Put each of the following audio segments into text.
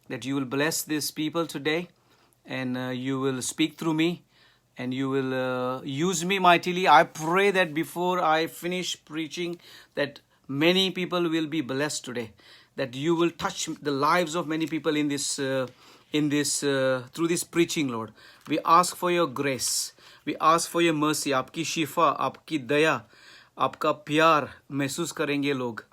that you will bless these people today, and you will speak through me, and you will use me mightily. I pray that before I finish preaching, that many people will be blessed today, that you will touch the lives of many people in this through this preaching, Lord. We ask for your grace, we ask for your mercy. आपकी शिफा, आपकी दया, आपका प्यार महसूस करेंगे लोग.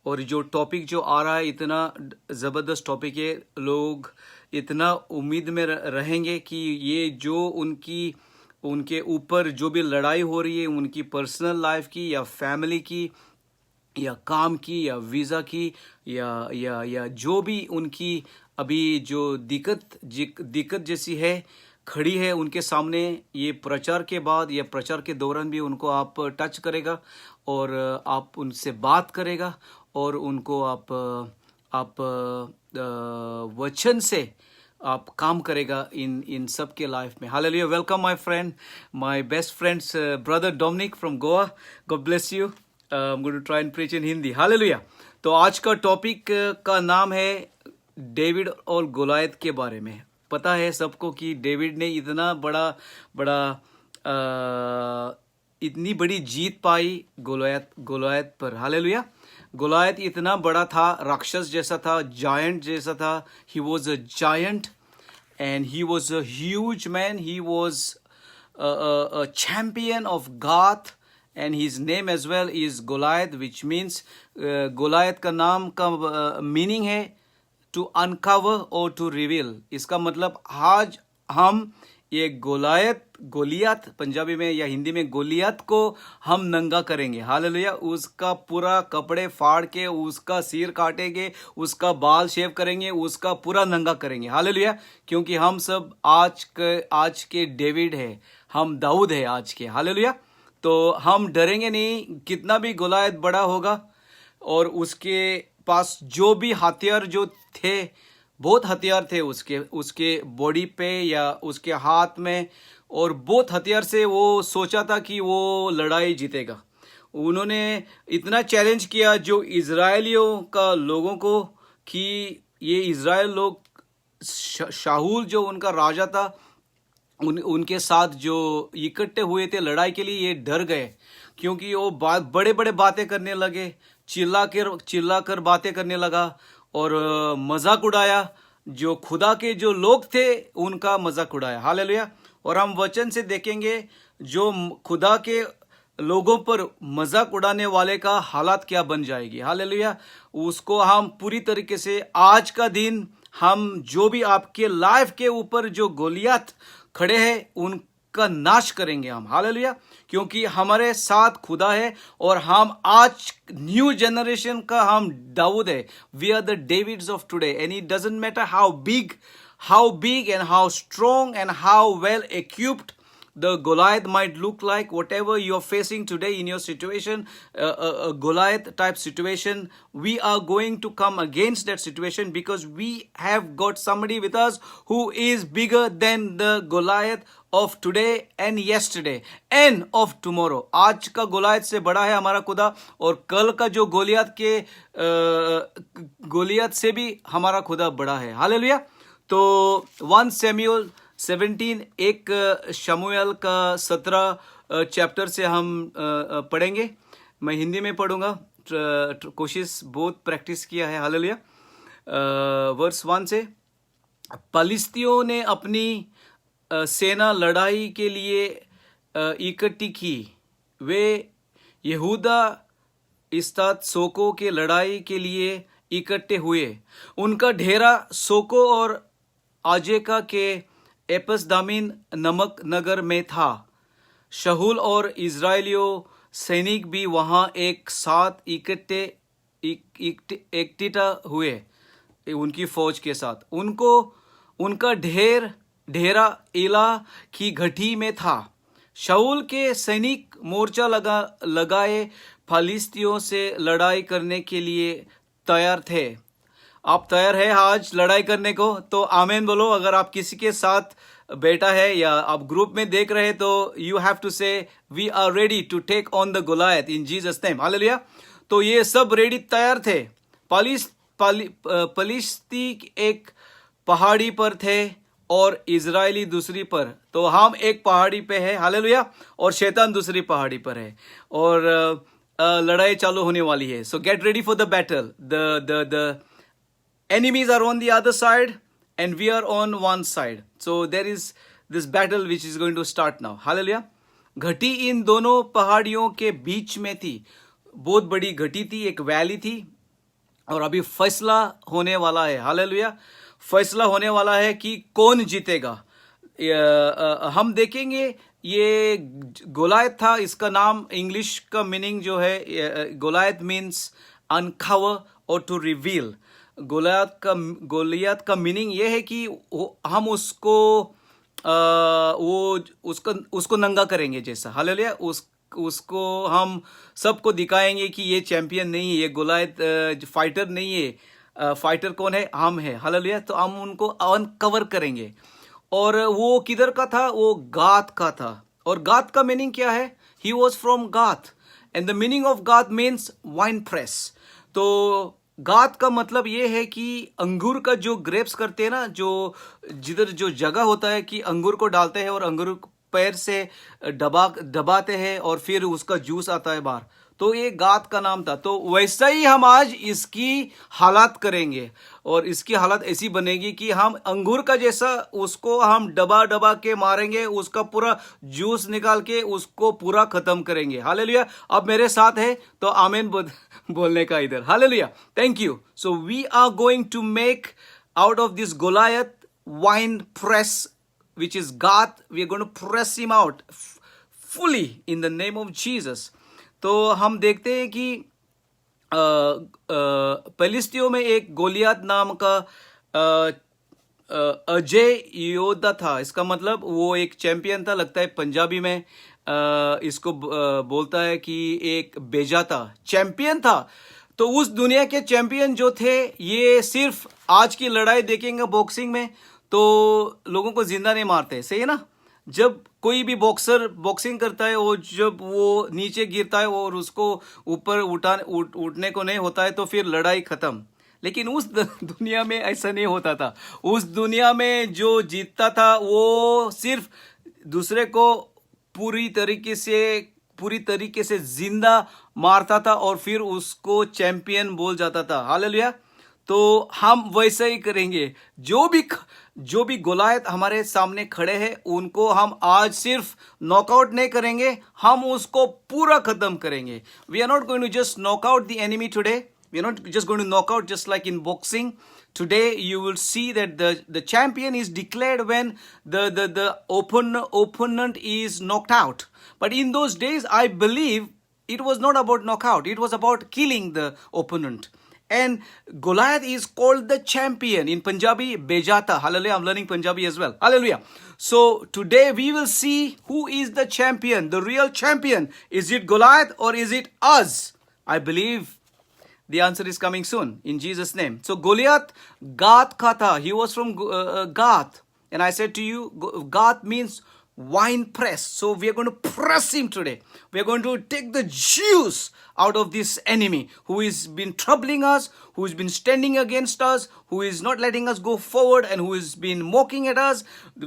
और जो topic जो आ रहा है, इतना ज़बरदस्त टॉपिक है. लोग इतना उम्मीद में रहेंगे कि ये जो उनके ऊपर जो भी लड़ाई हो रही है, उनकी पर्सनल लाइफ की या फैमिली की या काम की या वीज़ा की या जो भी उनकी अभी जो दिक्कत जैसी है खड़ी है उनके सामने, ये प्रचार के बाद या प्रचार के दौरान भी उनको आप टच करेगा और आप उनसे बात करेगा और उनको आप वचन से आप काम करेगा इन सब के लाइफ में. Hallelujah. Welcome my friend, my best friends, brother Dominic from Goa. God bless you. I am going to try and preach in Hindi. Hallelujah. तो आज का टॉपिक का नाम है डेविड और गोलायत के बारे में. पता है सबको कि डेविड ने इतना बड़ा इतनी बड़ी जीत पाई गोलायत पर. हालेलुया. गोलायत इतना बड़ा था, राक्षस जैसा था, जायंट जैसा था. He was a giant and he was a huge man. He was a champion of Gath, and his name as well is Goliath, which means Goliath का नाम का meaning है to uncover or to reveal. इसका मतलब आज हम ये गोलियत पंजाबी में या हिंदी में गोलियत को हम नंगा करेंगे. हालेलुया. उसका पूरा कपड़े फाड़ के उसका सिर काटेंगे, उसका बाल शेव करेंगे, उसका पूरा नंगा करेंगे. हालेलुया. क्योंकि हम सब आज के डेविड है, हम दाऊद है आज के. हालेलुया. तो हम डरेंगे नहीं, कितना भी गोलियत बड़ा होगा और उसके पास जो भी हथियार जो थे, बहुत हथियार थे उसके बॉडी पे या उसके हाथ में, और बहुत हथियार से वो सोचा था कि वो लड़ाई जीतेगा. उन्होंने इतना चैलेंज किया जो इज़राइलियों का लोगों को कि ये इज़राइल लोग, शाहुल जो उनका राजा था, उनके साथ जो इकट्ठे हुए थे लड़ाई के लिए, ये डर गए क्योंकि वो बड़े बातें करने लगे, चिल्ला कर बातें करने लगा और मजाक उड़ाया. जो खुदा के जो लोग थे उनका मजाक उड़ाया. हालेलुया. और हम वचन से देखेंगे जो खुदा के लोगों पर मजाक उड़ाने वाले का हालात क्या बन जाएगी. हालेलुया. उसको हम पूरी तरीके से आज का दिन, हम जो भी आपके लाइफ के ऊपर जो गोलियत खड़े हैं उनका नाश करेंगे हम. हालेलुया. क्योंकि हमारे साथ खुदा है और हम आज न्यू जनरेशन का हम दाऊद है. We are the Davids of today, and it doesn't matter how big and how strong and how well equipped the Goliath might look like. Whatever you are facing today in your situation, a Goliath type situation, we are going to come against that situation because we have got somebody with us who is bigger than the Goliath of today and yesterday and of tomorrow. आज का गोलियत से बड़ा है हमारा खुदा, और कल का जो गोलियत से भी हमारा खुदा बड़ा है. हालेलुया. तो 1 Samuel 17, एक शमूएल का 17 चैप्टर से हम पढ़ेंगे. मैं हिंदी में पढ़ूंगा, कोशिश बहुत प्रैक्टिस किया है. हालेलुया. वर्स 1 से, फलिस्तियों ने अपनी सेना लड़ाई के लिए इकट्ठी की. वे यहूदा इस्तात सोको के लड़ाई के लिए इकट्ठे हुए. उनका डेरा सोको और आजेका के एपसदामिन नमक नगर में था. शाहुल और इज़राइलियों सैनिक भी वहां एक साथ इकट्ठा हुए उनकी फौज के साथ. उनका डेरा इला की घटी में था. शाऊल के सैनिक मोर्चा लगाए फलिस्तियों से लड़ाई करने के लिए तैयार थे. आप तैयार है आज लड़ाई करने को? तो आमीन बोलो. अगर आप किसी के साथ बैठा है या आप ग्रुप में देख रहे हैं तो you have to say we are ready to take on the Goliath in Jesus name. Hallelujah. तो ये सब रेडी तैयार थे. फलिस्ती एक पहाड़ी पर थे और इजरायली दूसरी पर। तो हम एक पहाड़ी पे है, हालेलुया, और शैतान दूसरी पहाड़ी पर है, और लड़ाई चालू होने वाली है। सो get ready for the battle. The enemies are on the other side and we are on one side. So there is this battle which is going to start now. Hallelujah. घटी इन दोनों पहाड़ियों के बीच में थी। बहुत बड़ी घटी थी, एक वैली थी, और अभी फैसला होने वाला है। हालेलुया। फैसला होने वाला है कि कौन जीतेगा। हम देखेंगे ये गोलायत था, इसका नाम, इंग्लिश का मीनिंग जो है, गोलायत मीन्स अनकवर और टू रिवील। गोलियत का मीनिंग ये है कि हम उसको उसको नंगा करेंगे जैसा। हालेलुया। उसको हम सबको दिखाएंगे कि ये चैंपियन नहीं है, ये गोलायत फाइटर नहीं है। फाइटर कौन है? हम है। हालेलुया। तो हम उनको अनकवर करेंगे। और वो किधर का था? वो गात का था। और गात का मीनिंग क्या है? ही वॉज फ्रॉम गात, एंड द मीनिंग ऑफ गात मीन्स वाइन प्रेस। तो गात का मतलब ये है कि अंगूर का जो ग्रेप्स करते हैं ना, जो जिधर जो जगह होता है कि अंगूर को डालते हैं और अंगूर पैर से दबाते हैं और फिर उसका जूस आता है बाहर, तो ये गात का नाम था। तो वैसा ही हम आज इसकी हालत करेंगे, और इसकी हालत ऐसी बनेगी कि हम अंगूर का जैसा उसको हम दबा के मारेंगे, उसका पूरा जूस निकाल के उसको पूरा खत्म करेंगे। हालेलुया। अब मेरे साथ है तो आमीन बोलने का इधर। Hallelujah. Thank you. So we are going to make out of this Goliath wine press, which is Gath. We are going to press him out fully in the name of Jesus. तो हम देखते हैं कि फिलिस्तियों में एक गोलियत नाम का अजय योद्धा था। इसका मतलब वो एक चैंपियन था। लगता है पंजाबी में इसको बोलता है कि एक बेजाता चैंपियन था। तो उस दुनिया के चैंपियन जो थे, ये सिर्फ आज की लड़ाई देखेंगे बॉक्सिंग में तो लोगों को जिंदा नहीं मारते, सही है ना। जब कोई भी बॉक्सर बॉक्सिंग करता है, वो जब वो नीचे गिरता है और उसको ऊपर उठने को नहीं होता है तो फिर लड़ाई खत्म। लेकिन उस दुनिया में ऐसा नहीं होता था। उस दुनिया में जो जीतता था वो सिर्फ दूसरे को पूरी तरीके से जिंदा मारता था और फिर उसको चैंपियन बोल जाता था। हालेलुया। तो हम वैसे ही करेंगे। जो भी गोलायत हमारे सामने खड़े हैं, उनको हम आज सिर्फ नॉकआउट नहीं करेंगे, हम उसको पूरा खत्म करेंगे। We are not going to just knock out the enemy today. We are not just going to knock out just like in boxing. Today you will see that the champion is declared when the opponent is knocked out. But in those days, I believe it was not about knockout. It was about killing the opponent. And Goliath is called the champion. In Punjabi, Bejata. Hallelujah. I'm learning Punjabi as well. Hallelujah. So today we will see who is the champion, the real champion. Is it Goliath or is it us? I believe the answer is coming soon in Jesus' name. So Goliath, Gath ka tha. He was from Gath. And I said to you, Gath means wine press. So we are going to press him today. We are going to take the juice out of this enemy who has been troubling us, who has been standing against us, who is not letting us go forward, and who has been mocking at us.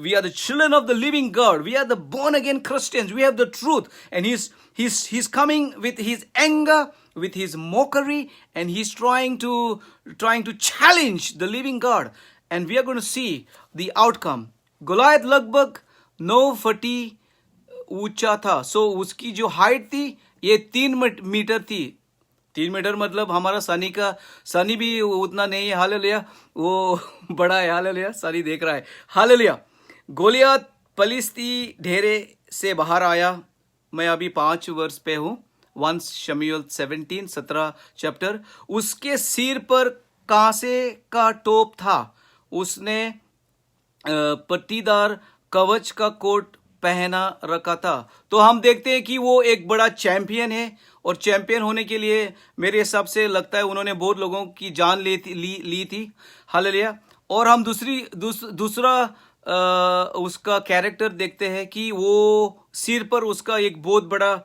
We are the children of the living God. We are the born again Christians. We have the truth. And he's coming with his anger, with his mockery, and he's trying to challenge the living God. And we are going to see the outcome. Goliath लगभग 9 फटी ऊंचा था। सो उसकी जो height थी ये 3 metre थी। 3 metre मतलब हमारा सनी भी उतना नहीं है। हालेलुया। वो बड़ा है। हालेलुया। सनी देख रहा है। हालेलुया। गोलियत फिलिस्ती ढेरे से बाहर आया। मैं अभी 5 वर्ष पे हूँ। 1 शमूएल 17 चैप्टर। उसके सिर पर कांसे का टोप था। उसने पट्टीदार कवच का कोट पहना रखा था। तो हम देखते हैं कि वो एक बड़ा चैंपियन है, और चैंपियन होने के लिए मेरे हिसाब से लगता है उन्होंने बहुत लोगों की जान ली थी। हालेलुया। और हम दूसरा उसका कैरेक्टर देखते हैं कि वो सिर पर उसका एक बहुत बड़ा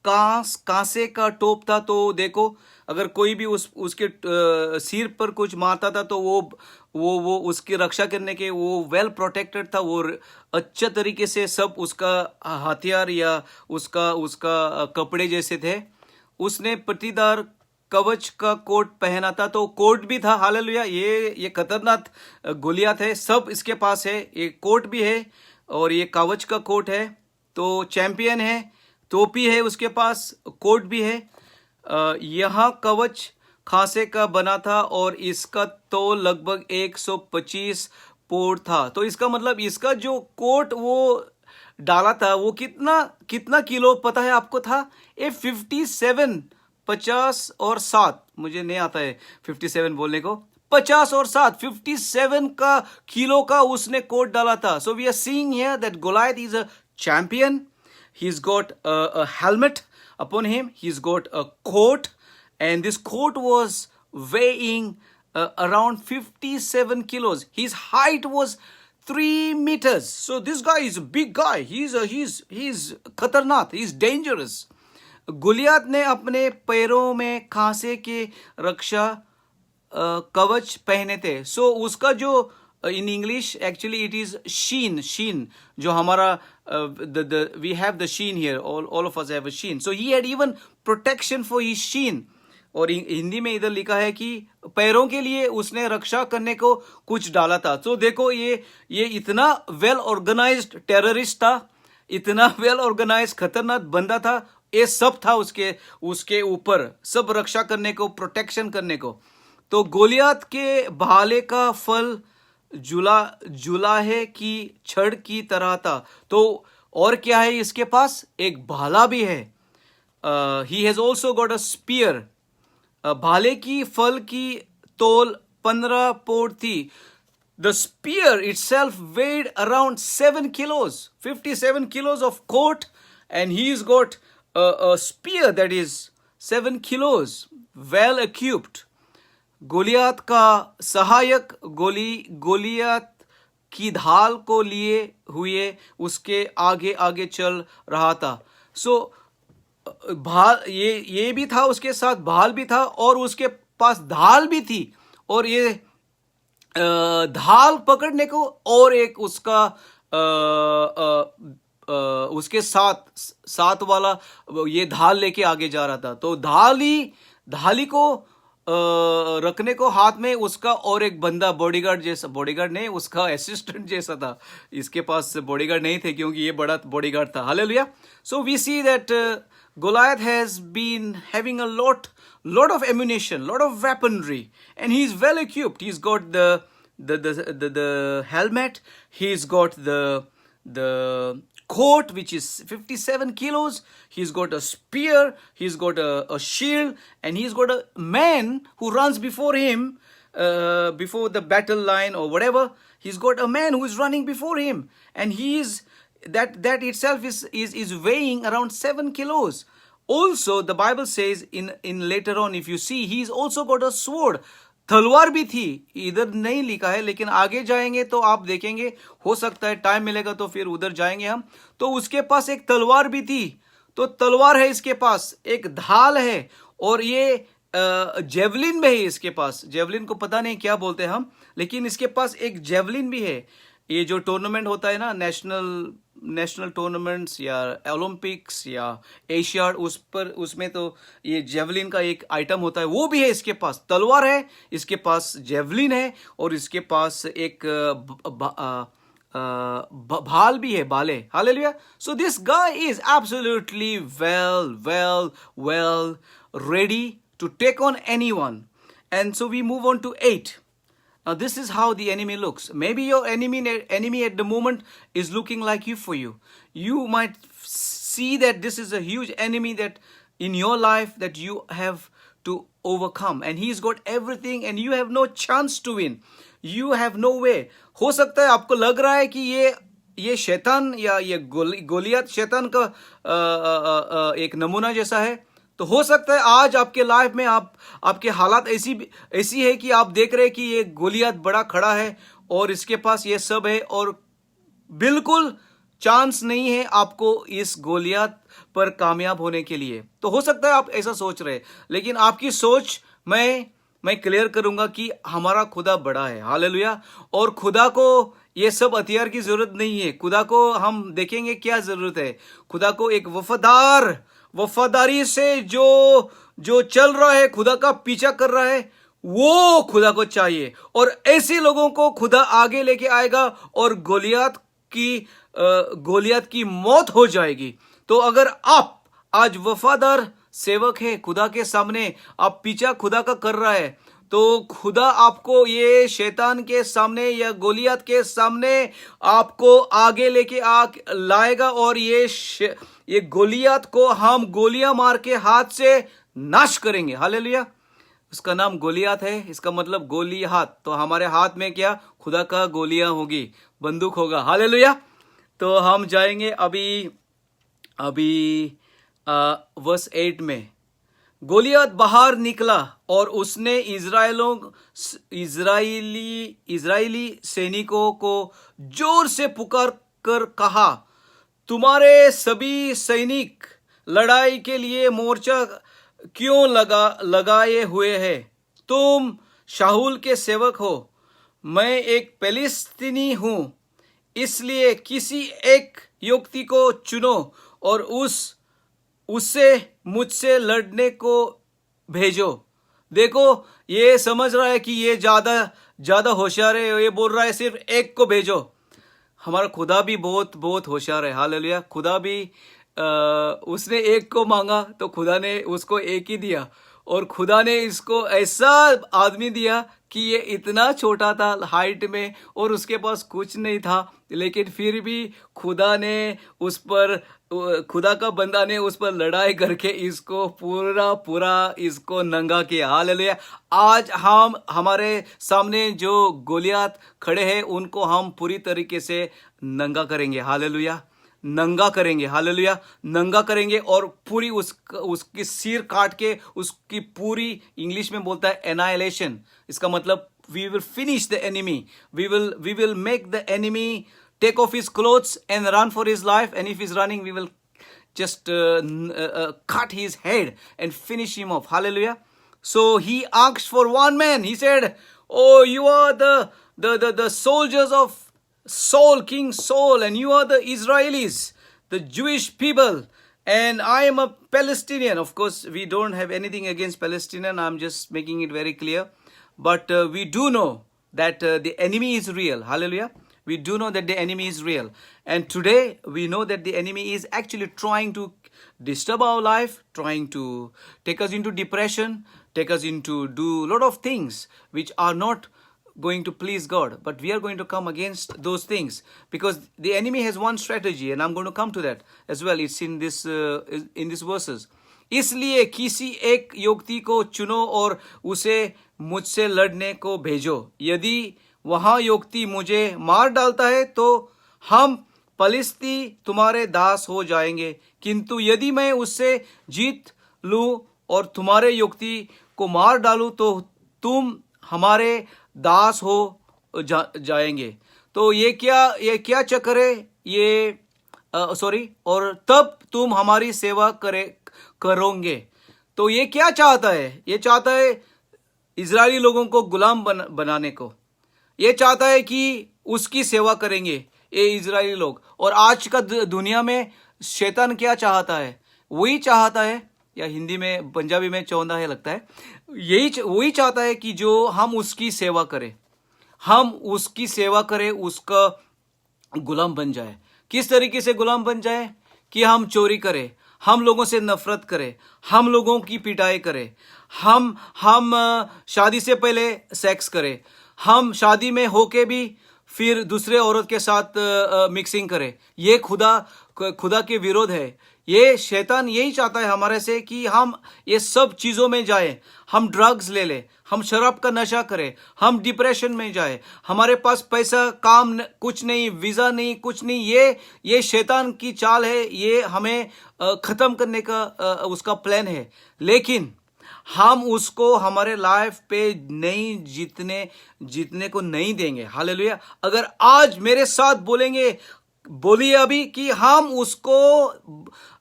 कांसे का टोप था। तो देखो अगर कोई भी उसके सिर पर कुछ मारता था तो वो उसकी रक्षा करने के वो वेल प्रोटेक्टेड था, वो अच्छे तरीके से सब उसका हथियार या उसका उसका कपड़े जैसे थे। उसने पट्टीदार कवच का कोट पहना था, तो कोट भी था। हालेलुया, ये खतरनाक गोलियत है, सब इसके पास है, ये कोट भी है और ये कवच का कोट है, तो चैंपियन है, टोपी है उसके पास, कोट भी है। यहाँ कवच खांसे का बना था और इसका तो लगभग 125 पोर था। तो इसका मतलब इसका जो कोट वो डाला था वो कितना कितना किलो पता है आपको था? ये 57, 50 और 7, मुझे नहीं आता है 57 बोलने को, 50 और 7, 57 का किलो का उसने कोट डाला था। So we are seeing here that Goliath is a champion. He's got a helmet upon him. He's got a coat, and this coat was weighing around 57 kilos. His height was 3 meters. So this guy is a big guy. He's खतरनाक. He's dangerous. गुलियात ने अपने पैरों में खांसे के रक्षा कवच पहने थे. सो उसका जो in English actually it is sheen, जो हमारा we have the sheen here, all of us have a sheen. So he had even protection for his sheen. और हिंदी में इधर लिखा है कि पैरों के लिए उसने रक्षा करने को कुछ डाला था. तो देखो ये इतना वेल ऑर्गेनाइज्ड टेररिस्ट था, इतना वेल ऑर्गेनाइज्ड खतरनाक बंदा था. ये सब था उसके ऊपर, सब रक्षा करने को, प्रोटेक्शन करने को. तो गोलियत के भाले का फल जुलाहे की छड़ की तरह था. तो और क्या है इसके पास? एक भाला भी है. He has also got a spear. भाले की फल की तोल 15 पोर थी. The spear itself weighed around 7 kilos, 57 kilos of coat, and he's got a spear that is 7 kilos, well equipped. Goliath का सहायक गोलियत की ढाल को लिए हुए उसके आगे आगे चल रहा था. सो भाल ये भी था, उसके साथ भाल भी था और उसके पास ढाल भी थी. और ये ढाल पकड़ने को और एक उसका उसके साथ वाला ये ढाल लेके आगे जा रहा था. तो ढाली को रखने को हाथ में उसका और एक बंदा बॉडीगार्ड जैसा, बॉडीगार्ड नहीं, उसका असिस्टेंट जैसा था. इसके पास बॉडीगार्ड नहीं थे क्योंकि ये बड़ा बॉडीगार्ड था. Hallelujah. So we see that Goliath has been having a lot of ammunition, lot of weaponry, and he's well equipped. He's got the helmet, he's got the coat which is 57 kilos, he's got a spear, he's got a shield, and he's got a man who runs before him, before the battle line or whatever. He's got a man who is running before him, and that itself is weighing around 7 kilos. Also the Bible says in later on, if you see, he's also got a sword. तलवार भी थी. इधर नहीं लिखा है लेकिन आगे जाएंगे तो आप देखेंगे, हो सकता है टाइम मिलेगा तो फिर उधर जाएंगे हम. तो उसके पास एक तलवार भी थी. तो तलवार है इसके पास, एक ढाल है, और ये जेवलिन भी है इसके पास. जेवलिन को पता नहीं क्या बोलते हैं हम, लेकिन इसके पास एक जेवलिन भी है. ये जो टूर्नामेंट होता है ना, नेशनल टूर्नामेंट्स या ओलंपिक्स या एशियाड, उसमें तो ये जेवलिन का एक आइटम होता है, वो भी है इसके पास. तलवार है, इसके पास जेवलिन है, और इसके पास एक भाल भी है, भाले. Hallelujah. So this guy is absolutely well ready to take on anyone. And so we move on to 8. Now this is how the enemy looks. Maybe your enemy at the moment is looking like you for you. You might see that this is a huge enemy that in your life that you have to overcome, and he's got everything and you have no chance to win. You have no way. हो सकता है आपको लग रहा है कि ये शैतान या ये गोलियत शैतान का एक नमूना जैसा है. तो हो सकता है आज आपके लाइफ में आपके हालात ऐसी है कि आप देख रहे हैं कि ये गोलियत बड़ा खड़ा है और इसके पास ये सब है, और बिल्कुल चांस नहीं है आपको इस गोलियत पर कामयाब होने के लिए। तो हो सकता है आप ऐसा सोच रहे, लेकिन आपकी सोच मैं क्लियर करूंगा कि हमारा खुदा बड़ा है। हालेलुया। और खुदा को ये सब हथियार की जरूरत नहीं है। खुदा को हम देखेंगे क्या जरूरत है। खुदा को एक वफादारी से जो चल रहा है, खुदा का पीछा कर रहा है, वो खुदा को चाहिए। और ऐसे लोगों को खुदा आगे लेके आएगा और गोलियत की मौत हो जाएगी। तो अगर आप आज वफादार सेवक है खुदा के सामने, आप पीछा खुदा का कर रहा है, तो खुदा आपको ये शैतान के सामने या गोलियत के सामने आपको आगे लेके लाएगा और ये गोलियत को हम गोलियां मार के हाथ से नाश करेंगे। हालेलुया। उसका नाम गोलियत है, इसका मतलब गोली हाथ। तो हमारे हाथ में क्या? खुदा का गोलियां होगी, बंदूक होगा। हालेलुया। तो हम जाएंगे अभी वर्स 8 में। गोलियत बाहर निकला और उसने इजरायली सैनिकों को जोर से पुकार कर कहा, तुम्हारे सभी सैनिक लड़ाई के लिए मोर्चा क्यों लगाए हुए हैं? तुम शाऊल के सेवक हो, मैं एक फिलिस्तीनी हूं, इसलिए किसी एक युक्ति को चुनो और उससे मुझसे लड़ने को भेजो। देखो, ये समझ रहा है कि ये ज्यादा होशियार है। ये बोल रहा है सिर्फ एक को भेजो। हमारा खुदा भी बहुत बहुत होशियार है। हालेलुया। खुदा भी उसने एक को मांगा तो खुदा ने उसको एक ही दिया। और खुदा ने इसको ऐसा आदमी दिया कि ये इतना छोटा था हाइट में और उसके पास कुछ नहीं था, लेकिन फिर भी खुदा का बंदा ने उस पर लड़ाई करके इसको पूरा इसको नंगा किया। हालेलुया। आज हमारे सामने जो गोलियत खड़े हैं उनको हम पूरी तरीके से नंगा करेंगे। हालेलुया। नंगा करेंगे। हालेलुया। नंगा करेंगे और पूरी उसकी सिर काट के उसकी पूरी, इंग्लिश में बोलता है एनाइलेशन। इसका मतलब we will finish the enemy. We will make the enemy take off his clothes and run for his life, and if he's running we will just cut his head and finish him off. Hallelujah. So he asked for one man. He said, oh, you are the soldiers of Saul, King Saul, and you are the Israelis, the Jewish people, and I am a Palestinian. Of course, we don't have anything against Palestinian. I'm just making it very clear. But we do know that the enemy is real. Hallelujah. We do know that the enemy is real. And today we know that the enemy is actually trying to disturb our life, trying to take us into depression, take us into do a lot of things which are not going to please God. But we are going to come against those things because the enemy has one strategy, and I'm going to come to that as well. It's in these verses. इसलिए किसी एक युक्ति को चुनो और उसे मुझसे लड़ने को भेजो। यदि वहां युक्ति मुझे मार डालता है तो हम फलिस्ती तुम्हारे दास हो जाएंगे, किंतु यदि मैं उससे जीत लूं और तुम्हारे युक्ति को मार डालूं तो तुम हमारे दास हो जाएंगे। तो ये क्या चक्कर है? और तब तुम हमारी सेवा करोगे। तो ये क्या चाहता है? ये चाहता है इजरायली लोगों को गुलाम बनाने को। ये चाहता है कि उसकी सेवा करेंगे ये इजरायली लोग। और आज का दुनिया में शैतान क्या चाहता है? वही चाहता है, या हिंदी में पंजाबी में चौंदा है लगता है, वही चाहता है कि जो हम उसकी सेवा करें, उसका गुलाम बन जाए। किस तरीके से गुलाम बन जाए? कि हम चोरी करें, हम लोगों से नफरत करें, हम लोगों की पिटाई करें, हम शादी से पहले सेक्स करें, हम शादी में होके भी फिर दूसरे औरत के साथ मिक्सिंग करें। ये खुदा के विरोध है। ये शैतान यही चाहता है हमारे से कि हम ये सब चीजों में जाएं, हम ड्रग्स ले लें, हम शराब का नशा करें, हम डिप्रेशन में जाएं, हमारे पास पैसा काम कुछ नहीं, वीजा नहीं, कुछ नहीं। ये शैतान की चाल है। ये हमें खत्म करने का उसका प्लान है। लेकिन हम उसको हमारे लाइफ पे नहीं जीतने को नहीं देंगे। हालेलुया। अगर आज मेरे साथ बोलेंगे, बोलिए अभी कि हम उसको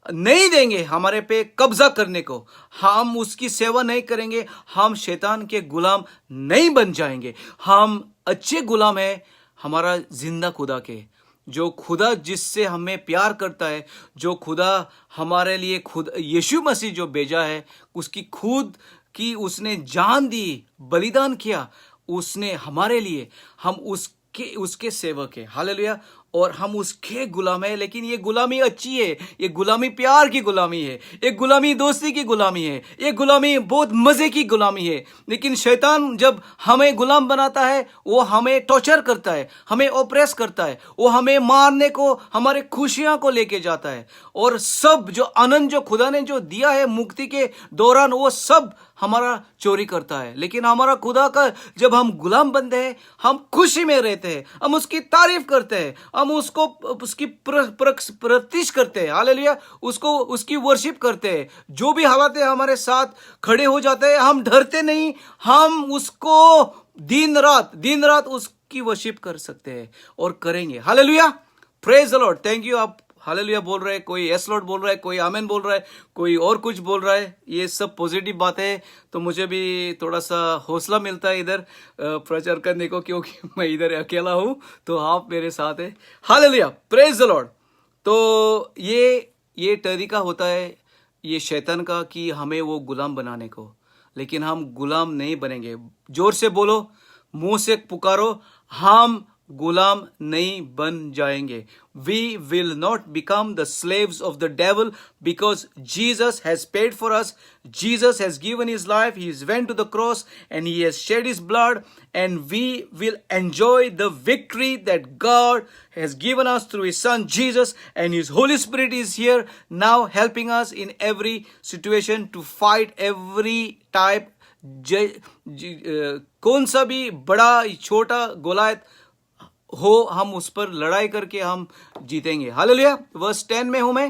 नहीं देंगे हमारे पे कब्जा करने को, हम उसकी सेवा नहीं करेंगे, हम शैतान के गुलाम नहीं बन जाएंगे। हम अच्छे गुलाम है हमारा जिंदा खुदा के, जो खुदा जिससे हमें प्यार करता है, जो खुदा हमारे लिए खुद यीशु मसीह जो भेजा है, उसकी खुद की उसने जान दी, बलिदान किया उसने हमारे लिए, हम उसके सेवक है। हालेलुया। और हम उसके गुलाम है, लेकिन ये गुलामी अच्छी है, ये गुलामी प्यार की गुलामी है, ये गुलामी दोस्ती की गुलामी है, ये गुलामी बहुत मजे की गुलामी है। लेकिन शैतान जब हमें गुलाम बनाता है, वो हमें टॉर्चर करता है, हमें ऑप्रेस करता है, वो हमें मारने को, हमारे खुशियां को लेके जाता है, और सब जो आनंद जो खुदा ने जो दिया है मुक्ति के दौरान, वो सब हमारा चोरी करता है। लेकिन हमारा खुदा का जब हम गुलाम बनते हैं, हम खुशी में रहते हैं, हम उसकी तारीफ करते हैं, हम उसको उसकी प्रतिष्ठा करते हैं। हालेलुया। उसको उसकी वर्शिप करते हैं। जो भी हालातें हमारे साथ खड़े हो जाते हैं, हम डरते नहीं, हम उसको दिन रात उसकी वर्शिप कर सकते हैं और करेंगे। Hallelujah. Praise the Lord. Thank you. आप हालेलुया बोल रहे हैं, कोई यस लॉर्ड बोल रहा है, कोई आमेन बोल रहा है, कोई और कुछ बोल रहा है। ये सब पॉजिटिव बात है, तो मुझे भी थोड़ा सा हौसला मिलता है इधर प्रचार करने को, क्योंकि मैं इधर अकेला हूं, तो आप मेरे साथ है। हालेलुया। Praise the Lord. तो ये तरीका होता है ये शैतान का कि हमें वो गुलाम बनाने को, लेकिन हम गुलाम नहीं बनेंगे। जोर से बोलो, मुंह से पुकारो, हम गुलाम नहीं बन जाएंगे। We will not become the slaves of the devil, because Jesus has paid for us. Jesus has given his life. He went to the cross and he has shed his blood, and we will enjoy the victory that God has given us through his son Jesus, and his Holy Spirit is here now helping us in every situation to fight every type कौन सा भी बड़ा छोटा Goliath हो, हम उस पर लड़ाई करके हम जीतेंगे। हालेलुया। वर्स 10 में हूं मैं।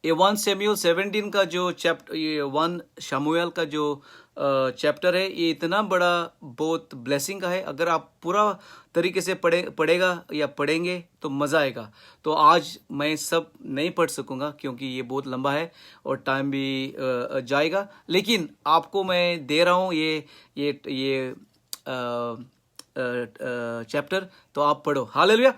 ये 1 शमूएल 17 का जो चैप्टर, ये 1 शमूएल का जो चैप्टर है, ये इतना बड़ा बहुत ब्लेसिंग का है। अगर आप पूरा तरीके से पढ़ेगा या पढ़ेंगे तो मज़ा आएगा। तो आज मैं सब नहीं पढ़ सकूंगा क्योंकि ये बहुत लंबा है और टाइम भी जाएगा, लेकिन आपको मैं दे रहा हूँ ये चैप्टर, तो आप पढ़ो। हालेलुया।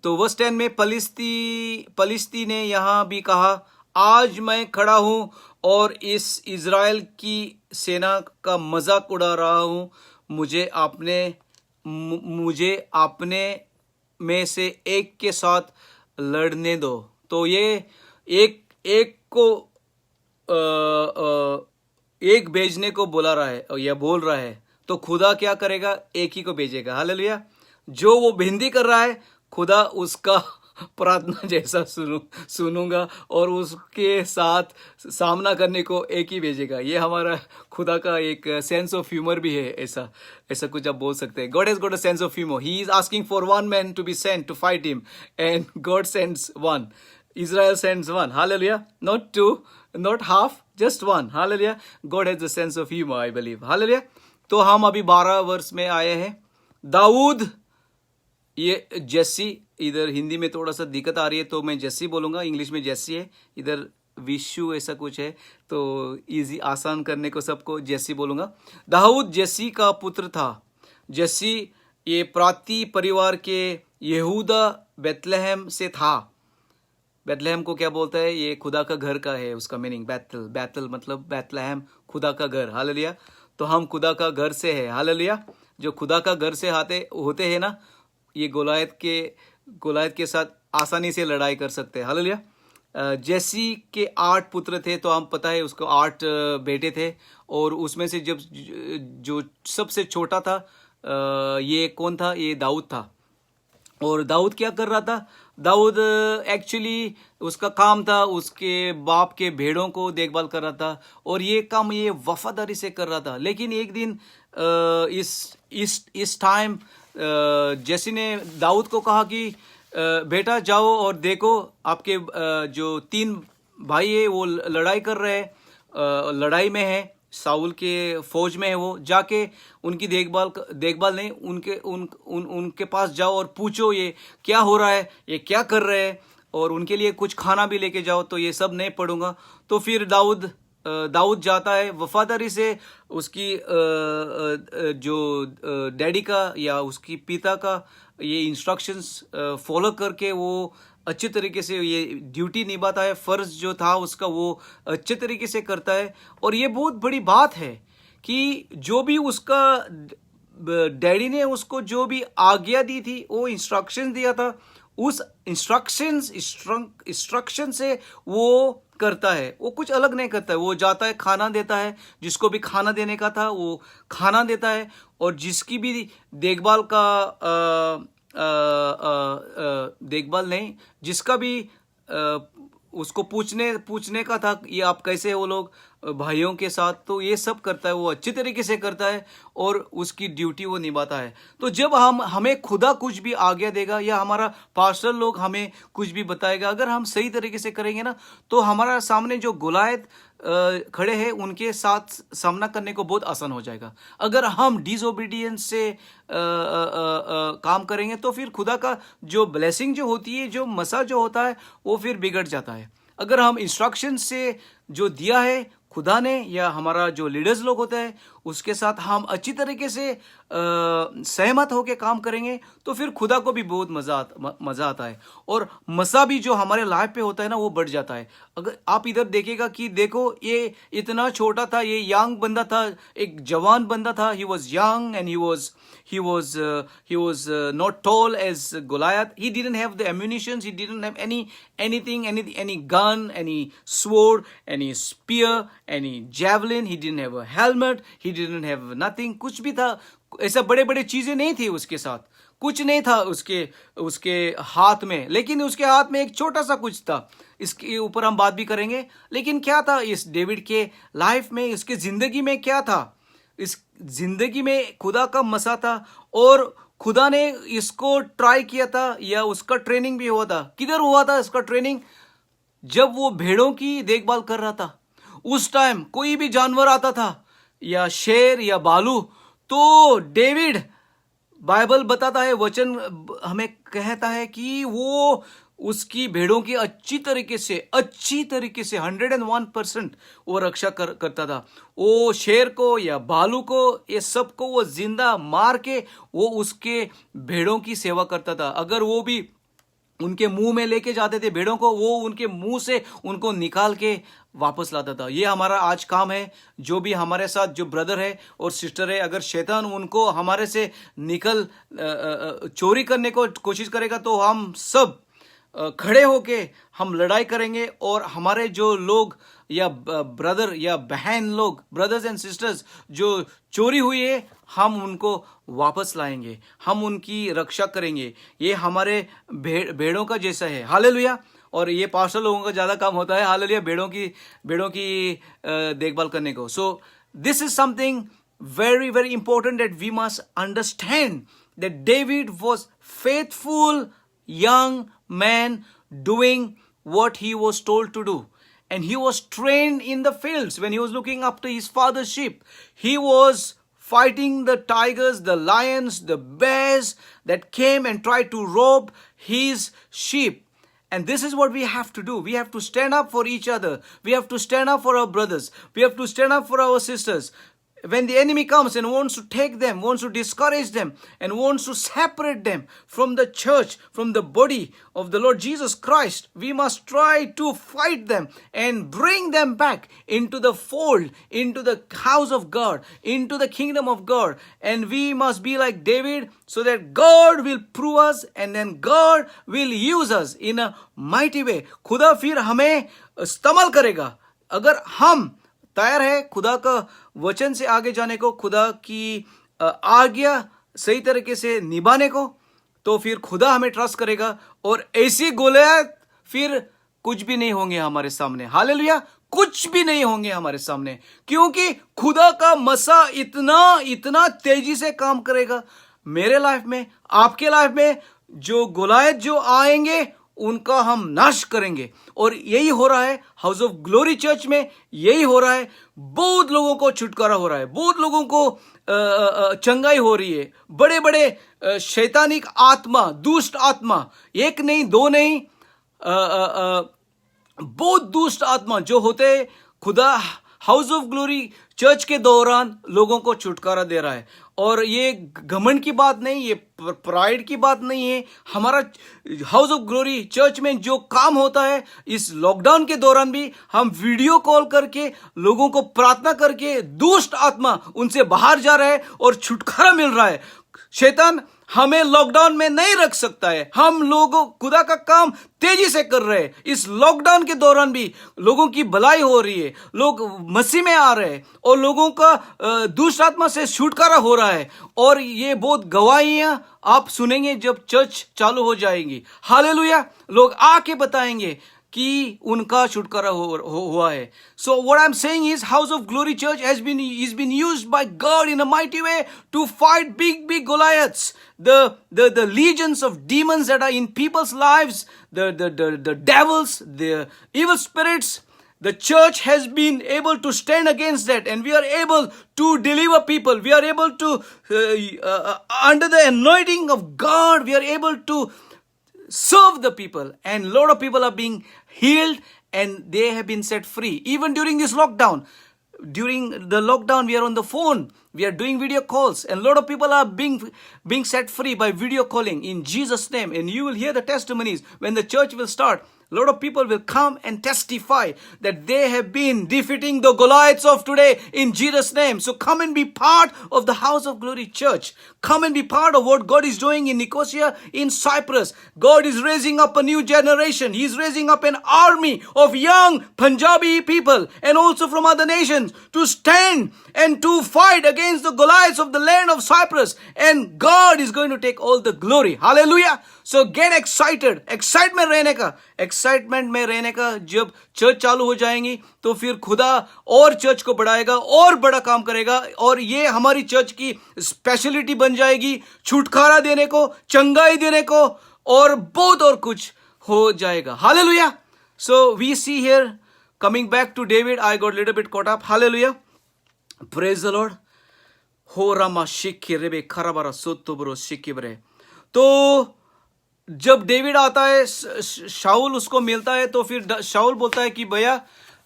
तो वर्स 10 में पलिस्ती ने यहाँ भी कहा, आज मैं खड़ा हूँ और इस इज़राइल की सेना का मजाक उड़ा रहा हूँ। मुझे अपने में से एक के साथ लड़ने दो। तो ये एक को एक भेजने को बोल रहा है, तो खुदा क्या करेगा? एक ही को भेजेगा। हालेलुया। जो वो भिंदी कर रहा है, खुदा उसका प्रार्थना जैसा सुनूंगा और उसके साथ सामना करने को एक ही भेजेगा। ये हमारा खुदा का एक सेंस ऑफ ह्यूमर भी है। ऐसा कुछ आप बोल सकते हैं। God has got a sense of humour. He is asking for one man to be sent to fight him, and God sends one. Israel sends one. Hallelujah. Not two, not half, just one. Hallelujah. God has a sense of humor, I believe. Hallelujah. तो हम अभी 12 वर्ष में आए हैं। दाऊद, ये जेसी, इधर हिंदी में थोड़ा सा दिक्कत आ रही है तो मैं जेसी बोलूँगा, इंग्लिश में जेसी है, इधर विशु ऐसा कुछ है, तो इजी आसान करने को सबको जेसी बोलूँगा। दाऊद जेसी का पुत्र था। जेसी ये प्राती परिवार के यहूदा बेतलहम से था। बेतलहम को क्या बोलता है? ये खुदा का घर का है, उसका मीनिंग बैतल मतलब बेतलहम, खुदा का घर। हालेलुया। तो हम खुदा का घर से है। हालेलुया। जो खुदा का घर से होते हैं ना, ये गोलायत के साथ आसानी से लड़ाई कर सकते हैं। हालेलुया। जेसी के 8 पुत्र थे, तो हम पता है उसको 8 बेटे थे, और उसमें से जब जो सबसे छोटा था ये कौन था? ये दाऊद था। और दाऊद क्या कर रहा था? दाऊद एक्चुअली उसका काम था उसके बाप के भेड़ों को देखभाल कर रहा था, और ये काम ये वफादारी से कर रहा था। लेकिन एक दिन इस टाइम जेसी ने दाऊद को कहा कि बेटा जाओ और देखो, आपके जो 3 भाई है वो लड़ाई कर रहे हैं, लड़ाई में है, साउल के फौज में है, वो जाके उनकी देखभाल नहीं, उनके पास जाओ और पूछो ये क्या हो रहा है, ये क्या कर रहे हैं, और उनके लिए कुछ खाना भी लेके जाओ। तो ये सब नहीं पढ़ूंगा। तो फिर दाऊद जाता है वफादारी से, उसकी जो डैडी का या उसकी पिता का ये इंस्ट्रक्शंस फॉलो करके वो अच्छे तरीके से ये ड्यूटी निभाता है, फर्ज जो था उसका वो अच्छे तरीके से करता है। और ये बहुत बड़ी बात है कि जो भी उसका डैडी ने उसको जो भी आज्ञा दी थी, वो इंस्ट्रक्शन दिया था, उस इंस्ट्रक्शन से वो करता है, वो कुछ अलग नहीं करता है। वो जाता है, खाना देता है, जिसको भी खाना देने का था वो खाना देता है, और जिसकी भी देखभाल नहीं, जिसका भी उसको पूछने का था ये आप कैसे हो लोग भाइयों के साथ, तो ये सब करता है, वो अच्छी तरीके से करता है और उसकी ड्यूटी वो निभाता है। तो जब हमें खुदा कुछ भी आज्ञा देगा या हमारा पास्टर लोग हमें कुछ भी बताएगा, अगर हम सही तरीके से करेंगे ना, तो हमारा सामने जो गोलायत खड़े हैं उनके साथ सामना करने को बहुत आसान हो जाएगा। अगर हम डिसओबीडियंस से काम करेंगे तो फिर खुदा का जो ब्लेसिंग जो होती है, जो मसा जो होता है, वो फिर बिगड़ जाता है। अगर हम इंस्ट्रक्शन से जो दिया है खुदा ने या हमारा जो लीडर्स लोग होते हैं उसके साथ हम अच्छी तरीके से सहमत होकर काम करेंगे, तो फिर खुदा को भी बहुत मज़ा आता है, और मसा भी जो हमारे लाइफ पे होता है ना, वो बढ़ जाता है। अगर आप इधर देखेगा कि देखो ये इतना छोटा था, ये यंग बंदा था, एक जवान बंदा था, he was young and he was not tall as Goliath. He didn't have the ammunitions, he didn't have any gun, any sword, any spear, any javelin, he didn't have a helmet, he didn't have nothing. कुछ भी था ऐसा, बड़े बड़े चीजें नहीं थी उसके साथ, कुछ नहीं था उसके हाथ में, लेकिन उसके हाथ में एक छोटा सा कुछ था। इसके ऊपर हम बात भी करेंगे। लेकिन क्या था इस डेविड के लाइफ में, इसके जिंदगी में क्या था? इस जिंदगी में खुदा का मसा था, और खुदा ने इसको ट्राई किया था, या उसका ट्रेनिंग भी हुआ था। किधर हुआ था इसका ट्रेनिंग? जब वो भेड़ों की देखभाल कर रहा था, उस टाइम कोई भी जानवर आता था, या शेर या भालू, तो डेविड, बाइबल बताता है, वचन हमें कहता है कि वो उसकी भेड़ों की अच्छी तरीके से 101% वो रक्षा करता था। वो शेर को या भालू को, ये सबको वो जिंदा मार के वो उसके भेड़ों की सेवा करता था। अगर वो भी उनके मुंह में लेके जाते थे भेड़ों को, वो उनके मुंह से उनको निकाल के वापस लाता था। ये हमारा आज काम है। जो भी हमारे साथ जो ब्रदर है और सिस्टर है, अगर शैतान उनको हमारे से चोरी करने को कोशिश करेगा, तो हम सब खड़े होके हम लड़ाई करेंगे, और हमारे जो लोग या ब्रदर या बहन लोग, ब्रदर्स एंड सिस्टर्स जो चोरी हुई है, हम उनको वापस लाएंगे, हम उनकी रक्षा करेंगे। ये हमारे भेड़ों का जैसा है। हालेलुया। और ये पास्टर लोगों का ज़्यादा काम होता है, हालेलुया, भेड़ों की देखभाल करने को। So this is something very very important that we must understand, that David was faithful young man doing what he was told to do, and he was trained in the fields when he was looking after his father's sheep. He was fighting the tigers, the lions, the bears that came and tried to rob his sheep. And this is what we have to do. We have to stand up for each other. We have to stand up for our brothers. We have to stand up for our sisters. When the enemy comes and wants to take them, wants to discourage them, and wants to separate them from the church, from the body of the Lord Jesus Christ, we must try to fight them and bring them back into the fold, into the house of God, into the kingdom of God. And we must be like David, so that God will prove us, and then God will use us in a mighty way. खुदा फिर हमें इस्तेमाल करेगा अगर हम तैयार है खुदा का वचन से आगे जाने को, खुदा की आज्ञा सही तरीके से निभाने को। तो फिर खुदा हमें ट्रस्ट करेगा, और ऐसी गोलियत फिर कुछ भी नहीं होंगे हमारे सामने। हालेलुया, कुछ भी नहीं होंगे हमारे सामने, क्योंकि खुदा का मसा इतना तेजी से काम करेगा मेरे लाइफ में, आपके लाइफ में। जो गोलियत जो आएंगे उनका हम नाश करेंगे। और यही हो रहा है हाउस ऑफ ग्लोरी चर्च में, यही हो रहा है। बहुत लोगों को छुटकारा हो रहा है, बहुत लोगों को चंगाई हो रही है। बड़े बड़े शैतानिक आत्मा, दुष्ट आत्मा, एक नहीं दो नहीं, बहुत दुष्ट आत्मा जो होते हैं, खुदा हाउस ऑफ ग्लोरी चर्च के दौरान लोगों को छुटकारा दे रहा है। और ये घमंड की बात नहीं, ये प्राइड की बात नहीं है। हमारा हाउस ऑफ ग्लोरी चर्च में जो काम होता है, इस लॉकडाउन के दौरान भी हम वीडियो कॉल करके लोगों को प्रार्थना करके दुष्ट आत्मा उनसे बाहर जा रहा है और छुटकारा मिल रहा है। शैतान हमें लॉकडाउन में नहीं रख सकता है। हम लोगों खुदा का काम तेजी से कर रहे हैं। इस लॉकडाउन के दौरान भी लोगों की भलाई हो रही है, लोग मसीह में आ रहे हैं और लोगों का दुष्ट आत्मा से छुटकारा हो रहा है। और ये बहुत गवाहियां आप सुनेंगे जब चर्च चालू हो जाएंगी। हालेलुया। लोग आके बताएंगे कि उनका छुटकारा हुआ है। So what I'm saying is House of Glory Church has been used by God in a mighty way to fight big Goliaths, the legions of demons that are in people's lives, the devils, the evil spirits. The church has been able to stand against that, and we are able to deliver people. We are able to under the anointing of God, we are able to serve the people, and a lot of people are being healed and they have been set free. Even during this lockdown, during the lockdown, we are on the phone, we are doing video calls, and a lot of people are being set free by video calling in Jesus' name. And you will hear the testimonies when the church will start. A lot of people will come and testify that they have been defeating the Goliaths of today in Jesus' name. So come and be part of the House of Glory Church. Come and be part of what God is doing in Nicosia, in Cyprus. God is raising up a new generation. He is raising up an army of young Punjabi people and also from other nations to stand and to fight against the Goliaths of the land of Cyprus. And God is going to take all the glory. Hallelujah. So get excited. Excitement में रहने का। जब church चालू हो जाएंगी तो फिर खुदा और चर्च को बढ़ाएगा और बड़ा काम करेगा। और ये हमारी चर्च की स्पेशलिटी बन जाएगी, छुटकारा देने को, चंगाई देने को, और बहुत और कुछ हो जाएगा। Hallelujah. So we see here coming back to David, I got little bit caught up. Hallelujah, praise the Lord. हो रामा शिक्की रेबे खराबारा सोतोबरो शिक्की बरे। तो जब डेविड आता है, शाऊल उसको मिलता है, तो फिर शाऊल बोलता है कि भैया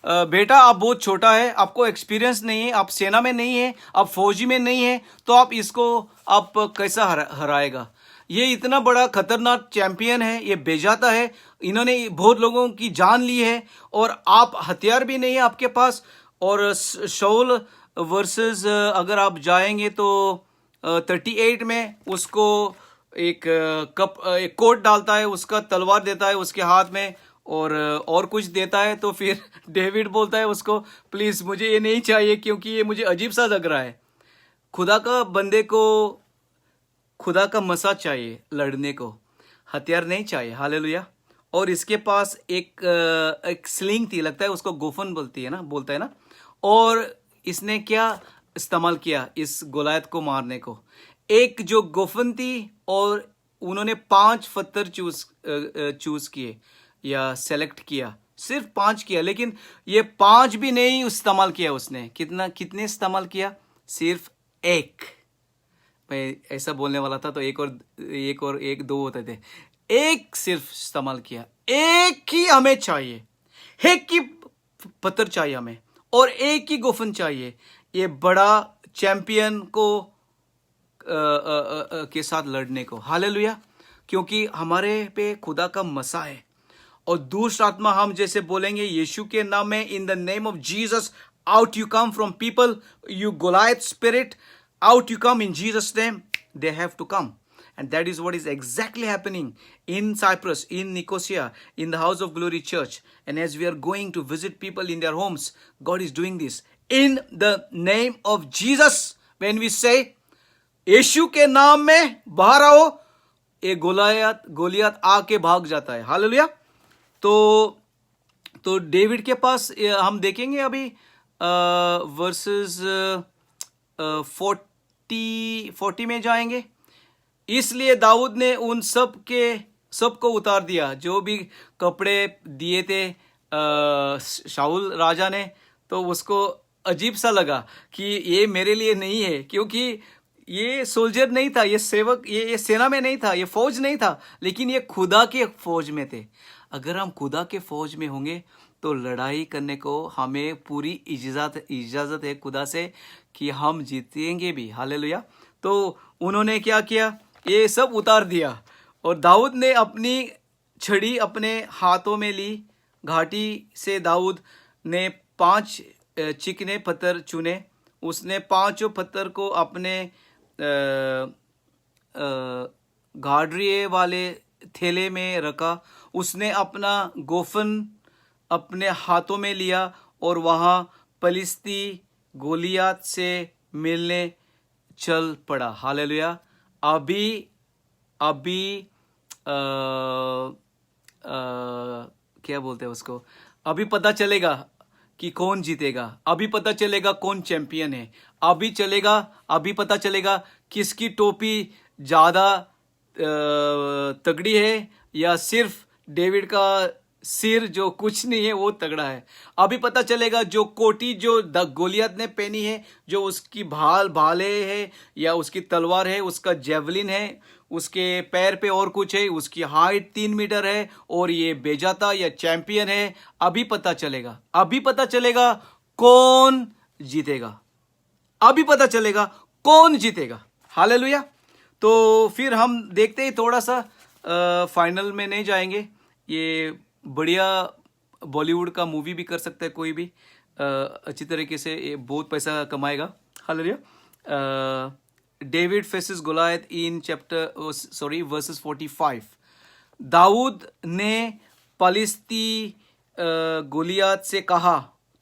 बेटा आप बहुत छोटा है, आपको एक्सपीरियंस नहीं है, आप सेना में नहीं है, आप फौजी में नहीं है, तो आप इसको आप कैसा हराएगा? ये इतना बड़ा खतरनाक चैंपियन है, ये बेजाता है, इन्होंने बहुत लोगों की जान ली है और आप हथियार भी नहीं है आपके पास। और शाऊल वर्सेस अगर आप जाएंगे तो 38 में उसको एक कोट डालता है, उसका तलवार देता है उसके हाथ में और कुछ देता है। तो फिर डेविड बोलता है उसको, प्लीज मुझे ये नहीं चाहिए क्योंकि ये मुझे अजीब सा लग रहा है। खुदा का बंदे को खुदा का मसा चाहिए लड़ने को, हथियार नहीं चाहिए। हालेलुया। और इसके पास एक स्लिंग थी, लगता है उसको गोफन बोलता है ना। और इसने क्या इस्तेमाल किया इस गोलायत को मारने को? एक जो गोफन थी और उन्होंने 5 पत्थर चूज किए या सेलेक्ट किया, सिर्फ 5 किया, लेकिन ये 5 भी नहीं इस्तेमाल किया उसने। कितने इस्तेमाल किया? सिर्फ 1। मैं ऐसा बोलने वाला था तो एक दो होते थे, 1 सिर्फ इस्तेमाल किया। 1 ही हमें चाहिए, 1 ही पत्थर चाहिए हमें और 1 ही गोफन चाहिए ये बड़ा चैंपियन को के साथ लड़ने को। हालेलुया। क्योंकि हमारे पे खुदा का मसा है और दुष्ट आत्मा हम जैसे बोलेंगे यीशु के नाम में, in the name of Jesus, out you come from people, you Goliath spirit, out you come in Jesus' name, they have to come. And that is what is exactly happening in Cyprus, in Nicosia, in the House of Glory Church. And as we are going to visit people in their homes, God is doing this. In the name of Jesus, when we say, यीशु के नाम में बाहर आओ, ये गोलियत आके भाग जाता है। हालेलुया। तो डेविड के पास हम देखेंगे अभी वर्सेस 40 में जाएंगे। इसलिए दाऊद ने उन सब के सबको उतार दिया, जो भी कपड़े दिए थे शाऊल राजा ने, तो उसको अजीब सा लगा कि ये मेरे लिए नहीं है, क्योंकि ये सोल्जर नहीं था, ये सेवक, ये सेना में नहीं था, ये फौज नहीं था, लेकिन ये खुदा के फौज में थे। अगर हम खुदा के फौज में होंगे तो लड़ाई करने को हमें पूरी इजाजत है खुदा से कि हम जीतेंगे भी। हालेलुया। तो उन्होंने क्या किया, ये सब उतार दिया, और दाऊद ने अपनी छड़ी अपने हाथों में ली। घाटी से दाऊद ने 5 चिकने पत्थर चुने। उसने 5 पत्थर को अपने गाड़िए वाले थैले में रखा। उसने अपना गोफन अपने हाथों में लिया और वहाँ फलिस्ती गोलियत से मिलने चल पड़ा। हालेलुया। अभी क्या बोलते हैं उसको, अभी पता चलेगा कि कौन जीतेगा, अभी पता चलेगा कौन चैंपियन है, अभी पता चलेगा किसकी टोपी ज्यादा तगड़ी है, या सिर्फ डेविड का सिर जो कुछ नहीं है वो तगड़ा है। अभी पता चलेगा जो कोटी जो गोलियत ने पहनी है, जो उसकी भाले है, या उसकी तलवार है, उसका जेवलिन है, उसके पैर पे और कुछ है, उसकी हाइट 3 मीटर है, और ये बेजाता या चैंपियन है। अभी पता चलेगा कौन जीतेगा, अभी पता चलेगा कौन जीतेगा। हालेलुया। तो फिर हम देखते ही थोड़ा सा फाइनल में नहीं जाएंगे, ये बढ़िया बॉलीवुड का मूवी भी कर सकता है कोई भी, अच्छी तरीके से ये बहुत पैसा कमाएगा। हालेलुया। डेविड फेसेस गोलायत इन वर्सेस 45। दाऊद ने फलिस्ती गोलियत से कहा,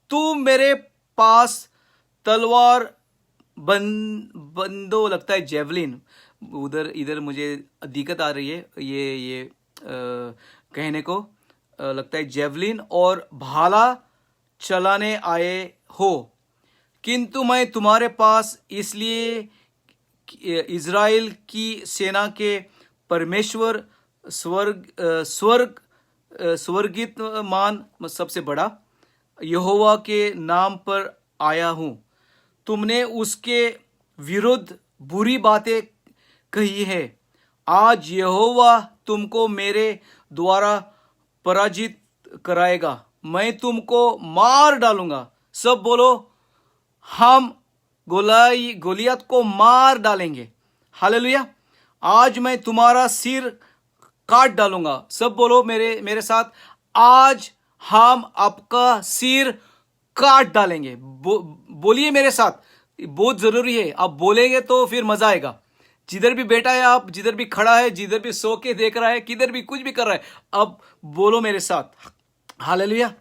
तू मेरे पास तलवार बंदो, लगता है जेवलिन, इधर मुझे दिक्कत आ रही है ये कहने को, लगता है जेवलिन और भाला चलाने आए हो, किंतु मैं तुम्हारे पास इसलिए इज़राइल की सेना के परमेश्वर स्वर्गित मान सबसे बड़ा यहोवा के नाम पर आया हूं। तुमने उसके विरुद्ध बुरी बातें कही है। आज यहोवा तुमको मेरे द्वारा पराजित कराएगा, मैं तुमको मार डालूंगा। सब बोलो, हम गोलियत को मार डालेंगे। हालेलुया। आज मैं तुम्हारा सिर काट डालूंगा। सब बोलो मेरे साथ, आज हम आपका सिर काट डालेंगे। बोलिए मेरे साथ, बहुत जरूरी है, आप बोलेंगे तो फिर मजा आएगा। जिधर भी बैठा है आप, जिधर भी खड़ा है, जिधर भी सो के देख रहा है, किधर भी कुछ भी कर रहा है, अब बोलो मेरे साथ। हालेलुया।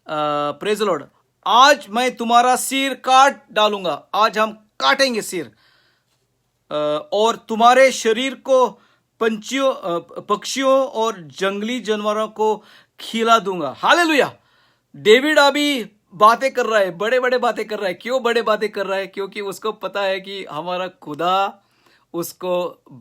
Praise the Lord. आज मैं तुम्हारा सिर काट डालूंगा, आज हम काटेंगे सिर, और तुम्हारे शरीर को पक्षियों और जंगली जानवरों को खिला दूंगा। हालेलुया। डेविड अभी बातें कर रहा है, बड़े बड़े बातें कर रहा है। क्यों बड़े बातें कर रहा है? क्योंकि उसको पता है कि हमारा खुदा उसको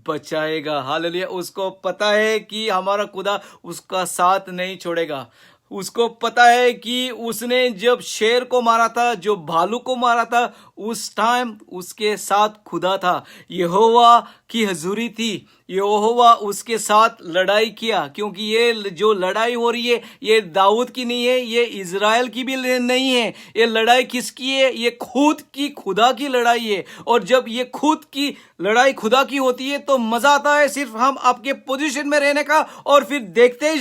बचाएगा। हालेलुया। उसको पता है कि हमारा खुदा उसका साथ नहीं छोड़ेगा। उसको पता है कि उसने जब शेर को मारा था, जो भालू को मारा था, उस टाइम उसके साथ खुदा था, यहोवा की हजूरी थी, यहोवा उसके साथ लड़ाई किया। क्योंकि ये जो लड़ाई हो रही है, ये दाऊद की नहीं है, ये इज़राइल की भी नहीं है। ये लड़ाई किसकी है? ये खुद की खुदा की लड़ाई है। और जब ये खुद की लड़ाई खुदा की होती है तो मजा आता है सिर्फ हम आपके पोजीशन में रहने का, और फिर देखते ही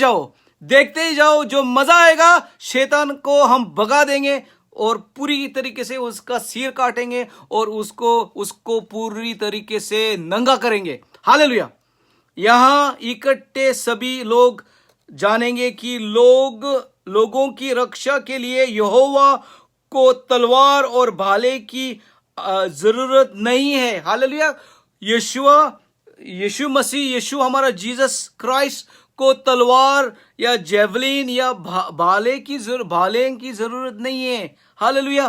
जाओ, जो मजा आएगा, शैतान को हम भगा देंगे और पूरी तरीके से उसका सिर काटेंगे और उसको पूरी तरीके से नंगा करेंगे। हालेलुया। यहां इकट्ठे सभी लोग जानेंगे कि लोगों की रक्षा के लिए यहोवा को तलवार और भाले की जरूरत नहीं है। हालेलुया। यीशु मसीह, यीशु हमारा जीसस क्राइस्ट को तलवार या जेवलिन या भाले की जरूरत नहीं है। हालेलुया।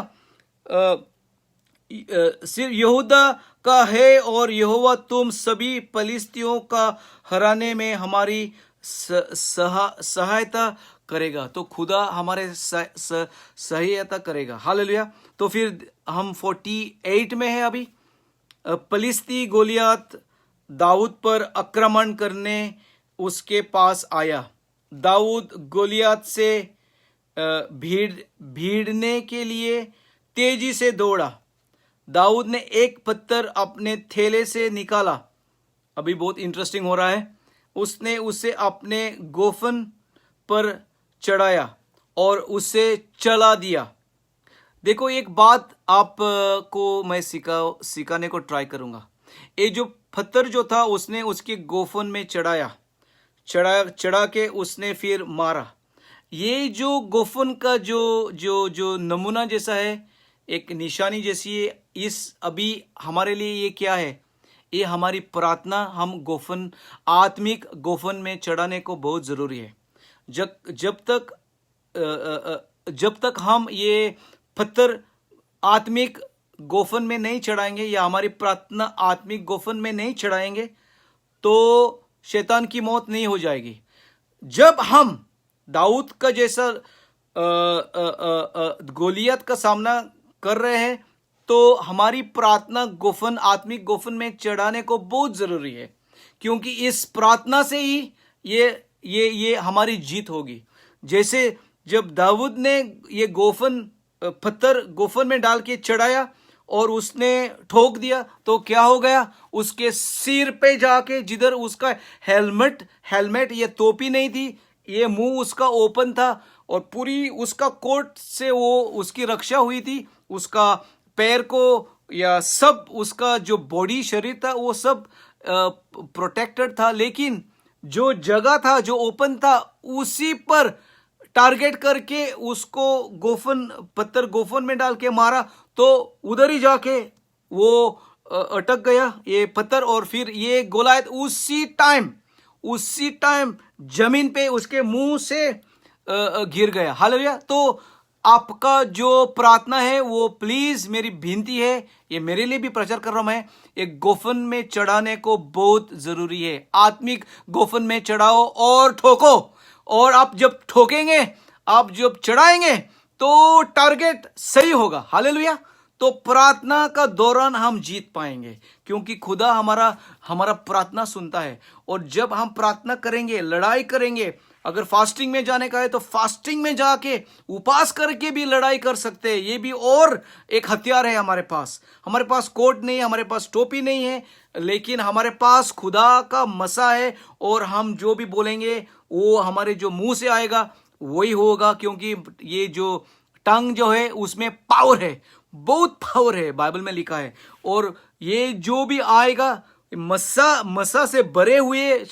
सिर्फ यहूदा का है, और यहोवा तुम सभी फलिस्तियों का हराने में हमारी सहायता करेगा, तो खुदा हमारे सहायता करेगा। हालेलुया। तो फिर हम 48 में है अभी। फलिस्ती गोलियत दाऊद पर आक्रमण करने उसके पास आया। दाऊद गोलियत से भीड़ने के लिए तेजी से दौड़ा। दाऊद ने एक पत्थर अपने थैले से निकाला। अभी बहुत इंटरेस्टिंग हो रहा है। उसने उसे अपने गोफन पर चढ़ाया और उसे चला दिया। देखो, एक बात आपको मैं सिखाने को ट्राई करूंगा। ये जो पत्थर जो था उसने उसके गोफन में चढ़ा के उसने फिर मारा। ये जो गोफन का जो नमूना जैसा है, एक निशानी जैसी है, इस अभी हमारे लिए ये क्या है? ये हमारी प्रार्थना। हम गोफन, आत्मिक गोफन में चढ़ाने को बहुत जरूरी है। जब तक हम ये पत्थर आत्मिक गोफन में नहीं चढ़ाएंगे या हमारी प्रार्थना आत्मिक गोफन में नहीं चढ़ाएंगे, तो शैतान की मौत नहीं हो जाएगी। जब हम दाऊद का जैसा गोलियत का सामना कर रहे हैं, तो हमारी प्रार्थना गोफन, आत्मिक गोफन में चढ़ाने को बहुत जरूरी है, क्योंकि इस प्रार्थना से ही ये हमारी जीत होगी। जैसे जब दाऊद ने ये पत्थर गोफन में डाल के चढ़ाया और उसने ठोक दिया, तो क्या हो गया? उसके सिर पे जाके, जिधर उसका हेलमेट ये टोपी नहीं थी, ये मुंह उसका ओपन था और पूरी उसका कोट से वो उसकी रक्षा हुई थी। उसका पैर को या सब उसका जो बॉडी, शरीर था, वो सब प्रोटेक्टेड था, लेकिन जो जगह था, जो ओपन था, उसी पर टारगेट करके उसको पत्थर गोफन में डाल के मारा, तो उधर ही जाके वो अटक गया ये पत्थर। और फिर ये गोलायत उसी टाइम जमीन पे उसके मुंह से गिर गया। हालेलुया। तो आपका जो प्रार्थना है, वो प्लीज, मेरी विनती है, ये मेरे लिए भी प्रचार कर रहा हूं मैं, एक गोफन में चढ़ाने को बहुत जरूरी है। आत्मिक गोफन में चढ़ाओ और ठोको। और आप जब ठोकेंगे, आप जब चढ़ाएंगे, तो टारगेट सही होगा। हालेलुया। तो प्रार्थना का दौरान हम जीत पाएंगे, क्योंकि खुदा हमारा प्रार्थना सुनता है। और जब हम प्रार्थना करेंगे, लड़ाई करेंगे, अगर फास्टिंग में जाने का है तो फास्टिंग में जाके उपवास करके भी लड़ाई कर सकते हैं। ये भी और एक हथियार है हमारे पास। हमारे पास कोट नहीं है, हमारे पास टोपी नहीं है, लेकिन हमारे पास खुदा का मसा है। और हम जो भी बोलेंगे वो हमारे जो मुंह से आएगा वही होगा, क्योंकि ये जो टंग जो है उसमें पावर है, बहुत पावर है, बाइबल में लिखा है। और ये जो भी आएगा, मसा से भरे हुए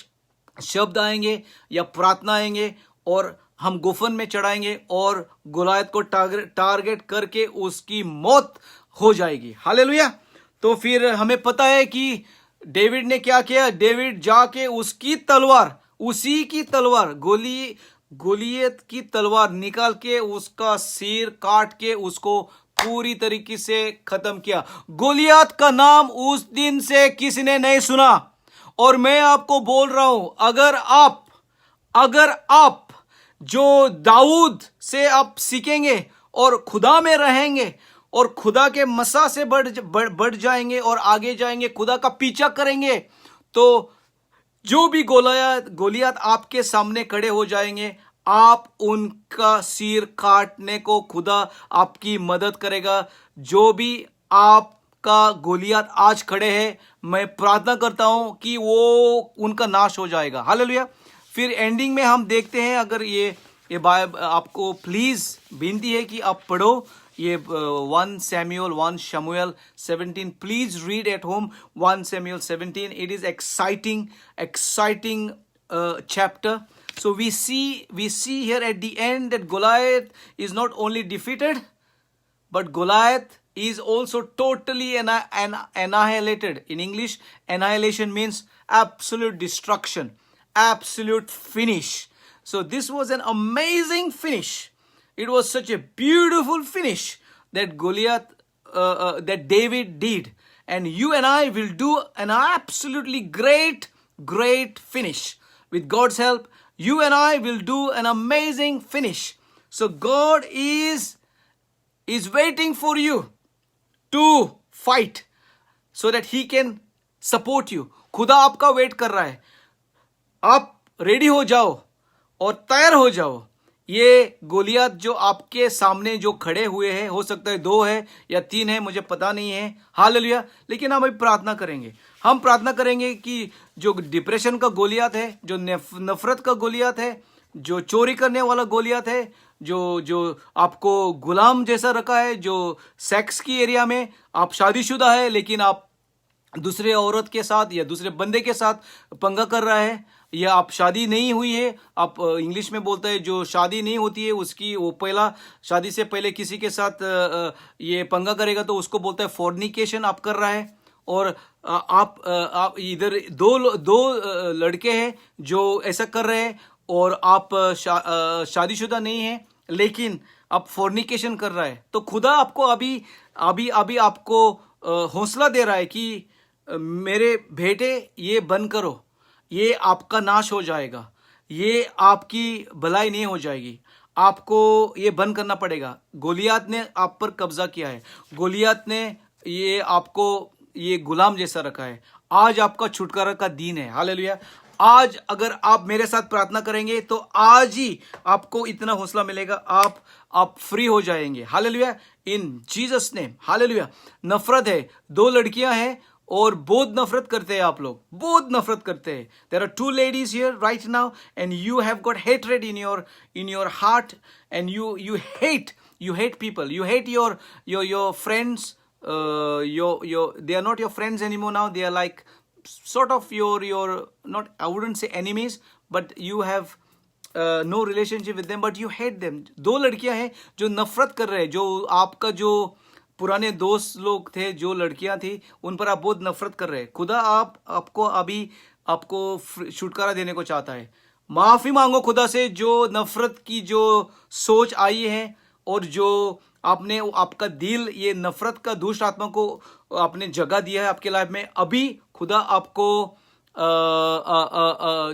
शब्द आएंगे या प्रार्थना आएंगे, और हम गोफन में चढ़ाएंगे और गोलायत को टारगेट करके उसकी मौत हो जाएगी। हालेलुया। तो फिर हमें पता है कि डेविड ने क्या किया। डेविड जाके उसी की तलवार गोलियत की तलवार निकाल के उसका सिर काट के उसको पूरी तरीके से खत्म किया। गोलियत का नाम उस दिन से किसी ने नहीं सुना। और मैं आपको बोल रहा हूं, अगर आप जो दाऊद से आप सीखेंगे और खुदा में रहेंगे और खुदा के मसा से बढ़ जाएंगे और आगे जाएंगे, खुदा का पीछा करेंगे, तो जो भी गोलियत आपके सामने खड़े हो जाएंगे, आप उनका सिर काटने को खुदा आपकी मदद करेगा। जो भी आपका गोलियत आज खड़े हैं, मैं प्रार्थना करता हूं कि वो उनका नाश हो जाएगा। हालेलुया। फिर एंडिंग में हम देखते हैं, अगर ये आपको प्लीज विनती है कि आप पढ़ो ये 1 Samuel 17. Please read at home 1 Samuel 17. It is exciting chapter. So we see here at the end that Goliath is not only defeated, but Goliath is also totally annihilated. In English, annihilation means absolute destruction, absolute finish. So this was an amazing finish. It was such a beautiful finish that that David did. And you and I will do an absolutely great finish. With God's help, You and I will do an amazing finish. So God is waiting for you to fight so that He can support you. खुदा आपका wait कर रहा है. आप ready हो जाओ और तैयार हो जाओ. ये गोलियत जो आपके सामने जो खड़े हुए हैं, हो सकता है 2 है या 3 है, मुझे पता नहीं है. हालेलुया. लेकिन हम अभी प्रार्थना करेंगे. हम प्रार्थना करेंगे कि जो डिप्रेशन का गोलियत है, जो नफरत का गोलियत है, जो चोरी करने वाला गोलियत है, जो आपको गुलाम जैसा रखा है, जो सेक्स की एरिया में आप शादीशुदा है लेकिन आप दूसरे औरत के साथ या दूसरे बंदे के साथ पंगा कर रहा है, या आप शादी नहीं हुई है, आप इंग्लिश में बोलते हैं जो शादी नहीं होती है उसकी, वो पहला शादी से पहले किसी के साथ ये पंगा करेगा तो उसको बोलता है फॉर्निकेशन आप कर रहा है. और आप इधर दो लड़के हैं जो ऐसा कर रहे हैं और आप शादीशुदा नहीं है लेकिन आप फॉर्निकेशन कर रहा है. तो खुदा आपको अभी आपको हौसला दे रहा है कि मेरे बेटे ये बंद करो, ये आपका नाश हो जाएगा, ये आपकी भलाई नहीं हो जाएगी, आपको ये बंद करना पड़ेगा. गोलियत ने आप पर कब्जा किया है, गोलियत ने ये आपको ये गुलाम जैसा रखा है. आज आपका छुटकारा का दिन है. हालेलुया. आज अगर आप मेरे साथ प्रार्थना करेंगे तो आज ही आपको इतना हौसला मिलेगा, आप फ्री हो जाएंगे. हालेलुया. इन जीसस नेम. हालेलुया. नफरत है, 2 लड़कियां हैं और बहुत नफरत करते हैं आप लोग, बहुत नफरत करते हैं. There are 2 ladies here right now and you have got hatred in your heart and you hate people, you hate your friends. They are not your friends anymore now. They are like sort of your not, I wouldn't say enemies, but you have no relationship with them, but you hate them. 2 लड़कियां हैं जो नफरत कर रहे हैं, जो आपका जो पुराने दोस्त लोग थे, जो लड़कियां थी, उन पर आप बहुत नफरत कर रहे हैं. खुदा आपको अभी आपको छुटकारा देने को चाहता है. माफी मांगो खुदा से जो नफरत की जो सोच आई है और जो आपने आपका दिल ये नफरत का दुष्ट आत्मा को आपने जगह दिया है आपके लाइफ में. अभी खुदा आपको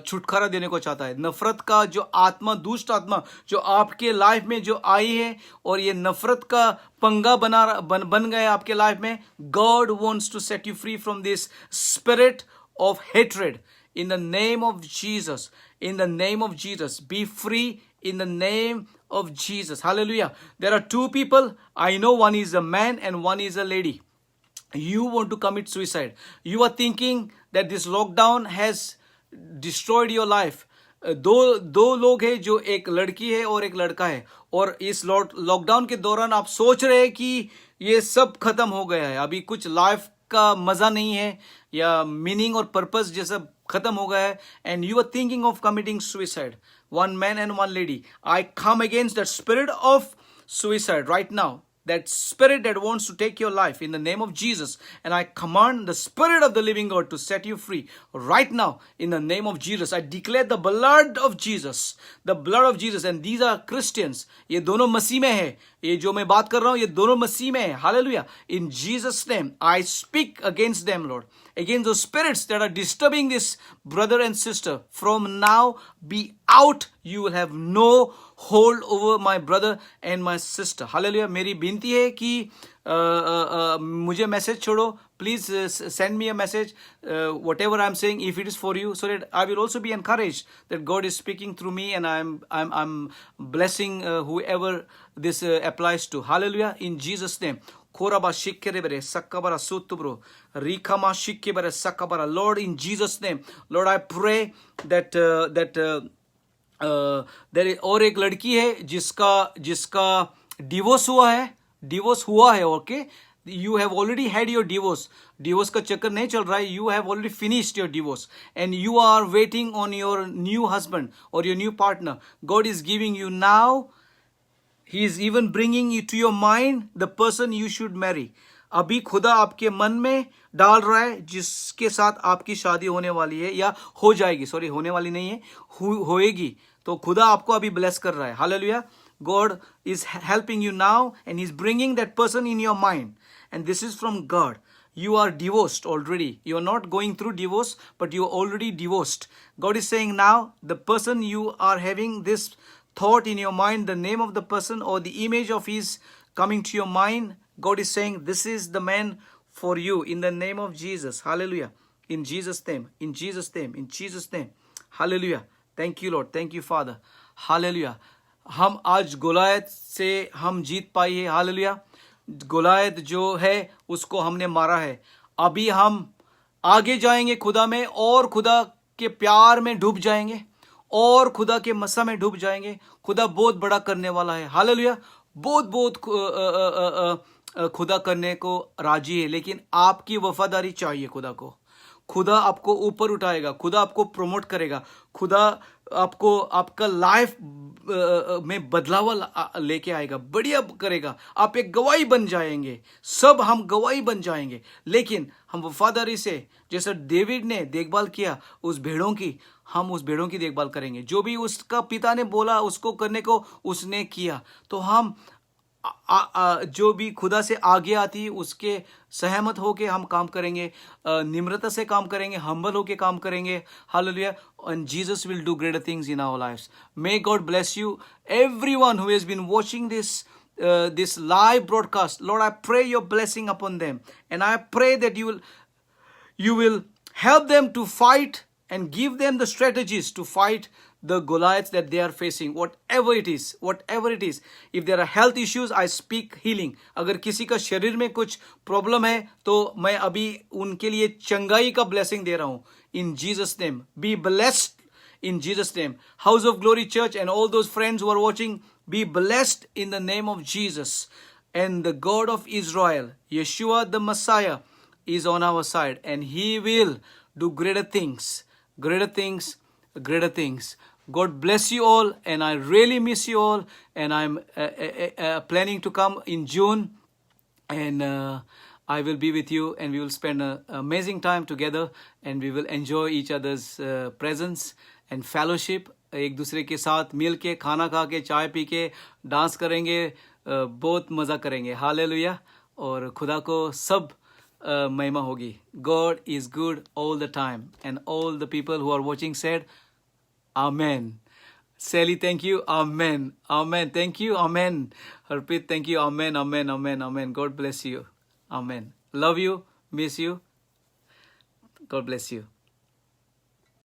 छुटकारा देने को चाहता है. नफरत का जो आत्मा, दुष्ट आत्मा जो आपके लाइफ में जो आई है और ये नफरत का पंगा बन गया आपके लाइफ में, God wants to set you free from this spirit of hatred in the name of Jesus. In the name of Jesus, be free in the name of Jesus. Hallelujah. There are 2 people. I know one is a man and one is a lady. You want to commit suicide. You are thinking that this lockdown has destroyed your life. दो लोग हैं, जो एक लड़की है और एक लड़का है, और इस लॉकडाउन के दौरान आप सोच रहे हैं कि ये सब खत्म हो गया है, अभी कुछ लाइफ का मजा नहीं है या मीनिंग और पर्पस जैसा खत्म हो गया है, and you are thinking of committing suicide. 1 man and 1 lady. I come against that spirit of suicide right now. That spirit that wants to take your life in the name of Jesus. And I command the Spirit of the living God to set you free right now in the name of Jesus. I declare the blood of Jesus. The blood of Jesus. And these are Christians. ये दोनों मसीह में है. ये जो मैं बात कर रहा हूँ ये दोनों मसीह में है. Hallelujah. In Jesus' name, I speak against them, Lord. Against those spirits that are disturbing this brother and sister. From now, be out. You will have no hold over my brother and my sister. Hallelujah. मेरी विनती है कि मुझे message छोड़ो. Please send me a message, whatever I'm saying, if it is for you, so that I will also be encouraged that God is speaking through me and I'm blessing whoever this applies to. Hallelujah. In Jesus' name. Koraba shikkere sakabara sutubro rikama shikkebare sakabara. Lord, in Jesus' name, Lord, I pray that और एक लड़की है जिसका divorce हुआ है. Okay, you have already had your divorce का चक्कर नहीं चल रहा है. You have already finished your divorce and you are waiting on your new husband और your new partner. God is giving you now. He is even bringing you to your mind the person you should marry. अभी खुदा आपके मन में डाल रहा है जिसके साथ आपकी शादी होने वाली है या हो जाएगी. सॉरी, होने वाली नहीं है, होएगी. तो खुदा आपको अभी ब्लेस कर रहा है. Hallelujah. God is helping you now and he's bringing that person in your mind, and this is from God. you are divorced already. You are not going through divorce, but you are already divorced. God is saying now, the person you are having this thought in your mind, the name of the person or the image of his coming to your mind, God is saying, this is the man for you in the name of Jesus. Hallelujah. In Jesus' name, in Jesus' name, in Jesus' name. Hallelujah. Thank you, Lord. Thank you, Father. Hallelujah. हम आज Goliath से हम जीत पाई है. Hallelujah. Goliath जो है उसको हमने मारा है. अभी हम आगे जाएंगे खुदा में और खुदा के प्यार में डूब जाएंगे और खुदा के मसा में डूब जाएंगे. खुदा बहुत बड़ा करने वाला है. हालेलुया. बहुत खुदा करने को राजी है, लेकिन आपकी वफादारी चाहिए खुदा को. खुदा आपको ऊपर उठाएगा, खुदा आपको प्रमोट करेगा, खुदा आपको आपका लाइफ में बदलाव लेके आएगा, बढ़िया करेगा. आप एक गवाही बन जाएंगे, सब हम गवाही बन जाएंगे. लेकिन हम वफादारी से, जैसा डेविड ने देखभाल किया उस भेड़ों की, हम उस भेड़ों की देखभाल करेंगे. जो भी उसका पिता ने बोला उसको करने को उसने किया. तो हम जो भी खुदा से आगे आती है उसके सहमत होके हम काम करेंगे, निम्रता से काम करेंगे, हम्बल होके काम करेंगे. Hallelujah. And Jesus will do greater things in our lives. May God bless you. Everyone who has been watching this live broadcast, Lord, I pray your blessing upon them, and I pray that you will help them to fight and give them the strategies to fight the Goliaths that they are facing, whatever it is. If there are health issues, I speak healing. अगर किसी का शरीर में कुछ problem है तो मैं अभी उनके लिए चंगाई का blessing दे रहा हूँ. In Jesus' name, be blessed in Jesus' name. House of Glory Church and all those friends who are watching, be blessed in the name of Jesus. And the God of Israel, Yeshua the Messiah, is on our side, and He will do greater things. God bless you all, and I really miss you all, and I'm planning to come in June, and I will be with you, and we will spend an amazing time together, and we will enjoy each other's presence and fellowship. एक दूसरे के साथ मिल के खाना खा के चाय P के डांस करेंगे, बहुत मज़ा करेंगे. हालेलुया. और खुदा को सब महिमा होगी. God is good all the time, and all the people who are watching said Amen. Sally, thank you. Amen. Thank you. Amen. Harpreet, thank you. Amen. God bless you. Amen. Love you. Miss you. God bless you.